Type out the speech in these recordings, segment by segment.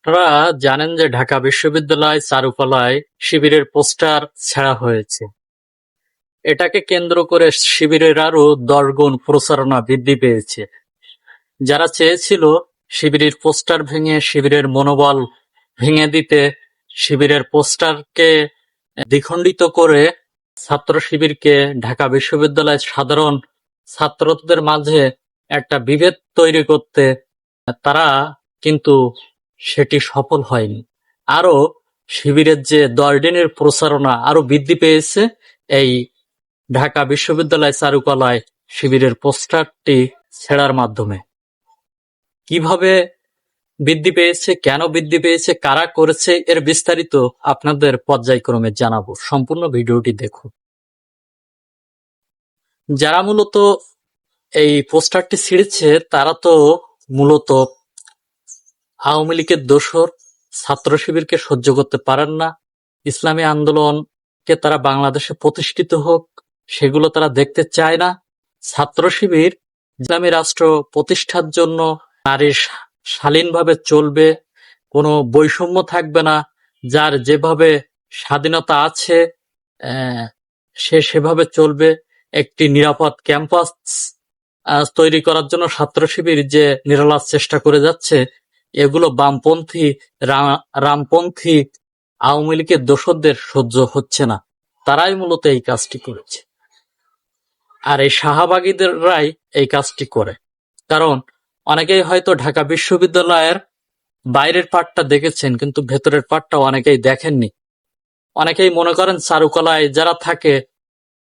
আপনারা জানেন যে ঢাকা বিশ্ববিদ্যালয় চারুকলায় শিবিরের পোস্টার ছেঁড়া হয়েছে। এটাকে কেন্দ্র করে শিবিরের আরো 10 গুণ প্রচারণা বৃদ্ধি পেয়েছে। যারা চেয়েছিল শিবিরের পোস্টার ভেঙে শিবিরের মনোবল ভেঙে দিতে, শিবিরের পোস্টারকে দ্বিখণ্ডিত করে ছাত্র শিবিরকে ঢাকা বিশ্ববিদ্যালয়ের সাধারণ ছাত্রদের মাঝে একটা বিভেদ তৈরি করতে, তারা কিন্তু সেটি সফল হয়নি। আরো শিবিরের যে 10 দিনের প্রচারণা আরো বৃদ্ধি পেয়েছে এই ঢাকা বিশ্ববিদ্যালয় চারুকলায় শিবিরের পোস্টারটি ছেঁড়ার মাধ্যমে। কিভাবে বৃদ্ধি পেয়েছে, কেন বৃদ্ধি পেয়েছে, কারা করেছে, এর বিস্তারিত আপনাদের পর্যায়ক্রমে জানাবো। সম্পূর্ণ ভিডিওটি দেখুন। যারা মূলত এই পোস্টারটি ছিঁড়েছে তারা তো মূলত আওয়ামী লীগের দোসর, ছাত্র শিবিরকে সহ্য করতে পারেন না। ইসলামী আন্দোলনকে তারা বাংলাদেশে প্রতিষ্ঠিত হোক সেগুলো তারা দেখতে চায় না। ছাত্র শিবির ইসলামী রাষ্ট্র প্রতিষ্ঠার জন্য নারীর শালীনভাবে চলবে, কোনো বৈষম্য থাকবে না, যার যেভাবে স্বাধীনতা আছে সে সেভাবে চলবে। একটি নিরাপদ ক্যাম্পাস তৈরি করার জন্য ছাত্র শিবির যে নিরলস চেষ্টা করে যাচ্ছে, এগুলো বামপন্থী রামপন্থী আওয়ামী লীগের দোসরদের সহ্য হচ্ছে না। তারাই মূলত এই কাজটি করেছে, আর এই শাহবাগীদেররাই এই কাজটি করে। কারণ অনেকেই হয়তো ঢাকা বিশ্ববিদ্যালয়ের বাইরের পার্টটা দেখেছেন, কিন্তু ভেতরের পার্টটা অনেকেই দেখেননি। অনেকেই মনে করেন চারুকলায় যারা থাকে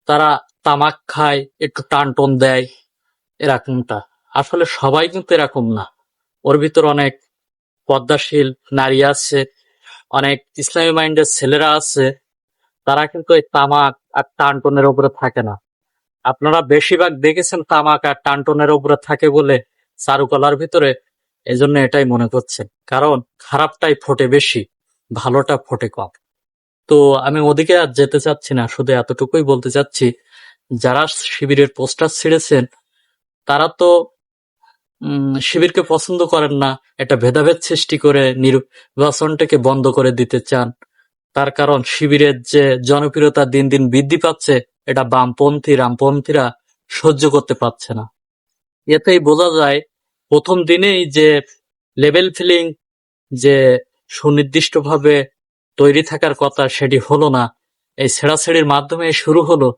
তারা তামাক খায়, একটু টানটন দেয়, এরকমটা। আসলে সবাই কিন্তু এরকম না। ওর ভিতর অনেক পদ্মাশীল নারী আছে, অনেক ইসলামী মাইন্ডের ছেলেরা আছে, তারা কিন্তু এই তামাক আর টানটনের উপরে থাকে না। আপনারা বেশিরভাগ দেখেছেন তামাক আর টানটনের উপরে থাকে বলে চারুকলার ভিতরে, এজন্য এটাই মনে করছেন। কারণ খারাপটাই ফোটে বেশি, ভালোটা ফোটে কম। তো আমি ওদিকে আর যেতে চাচ্ছি না, শুধু এতটুকুই বলতে চাচ্ছি, যারা শিবিরের পোস্টার ছিঁড়েছেন তারা তো শিবিরকে পছন্দ করেন না, এটা ভেদাভেদ সৃষ্টি করে নির্বাচনটাকে বন্ধ করে দিতে চান। তার কারণ শিবিরের যে জনপ্রিয়তা দিন দিন বৃদ্ধি পাচ্ছে, এটা বামপন্থী রামপন্থীরা সহ্য করতে পারছে না। এতেই বোঝা যায় প্রথম দিনেই যে লেভেল ফিলিং যে সুনির্দিষ্টভাবে তৈরি থাকার কথা সেটি হলো না, এই ছেঁড়াছেড়ির মাধ্যমে শুরু হলো।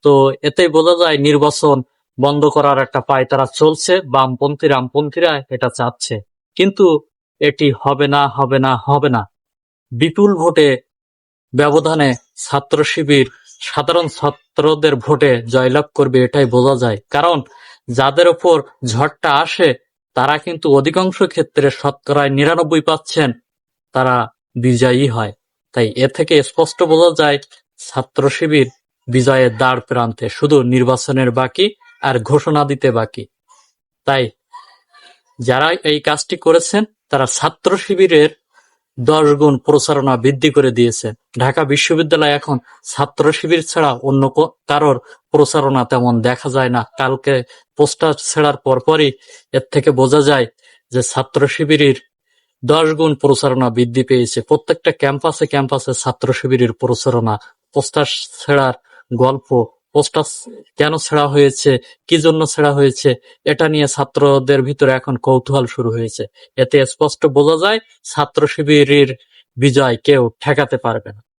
তো এতেই বোঝা যায় নির্বাচন বন্ধ করার একটা পায়তারা চলছে, বামপন্থী রামপন্থীরা এটা চাচ্ছে। কিন্তু এটি হবে না, হবে না, হবে না। বিপুল ভোটে ব্যবধানে ছাত্র শিবির সাধারণ ছাত্রদের ভোটে জয়লাভ করবে, এটাই বোঝা যায়। কারণ যাদের ওপর ঝড়টা আসে তারা কিন্তু অধিকাংশ ক্ষেত্রে শতকরা 99% তারা বিজয়ী হয়। তাই এ থেকে স্পষ্ট বোঝা যায় ছাত্র শিবির বিজয়ের দ্বার প্রান্তে, শুধু নির্বাচনের বাকি আর ঘোষণা দিতে বাকি। তাই যারা এই কাজটি করেছেন তারা ছাত্র শিবিরের 10 গুণ প্রচারণা বৃদ্ধি করে দিয়েছে। ঢাকা বিশ্ববিদ্যালয় এখন ছাত্র শিবির ছাড়া অন্য কারোর প্রচারণা তেমন দেখা যায় না। কালকে পোস্টার ছেড়ার পরপরই এর থেকে বোঝা যায় যে ছাত্র শিবিরের 10 গুণ প্রচারণা বৃদ্ধি পেয়েছে। প্রত্যেকটা ক্যাম্পাসে ক্যাম্পাসে ছাত্র শিবিরের প্রচারণা, পোস্টার ছেড়ার গল্প, পোস্টার কেন ছেড়া হয়েছে, কি জন্য ছেড়া হয়েছে, এটা নিয়ে ছাত্রদের ভিতরে এখন কৌতূহল শুরু হয়েছে। এতে স্পষ্ট বোঝা যায় ছাত্র শিবিরের বিজয় কেউ ঠেকাতে পারবে না।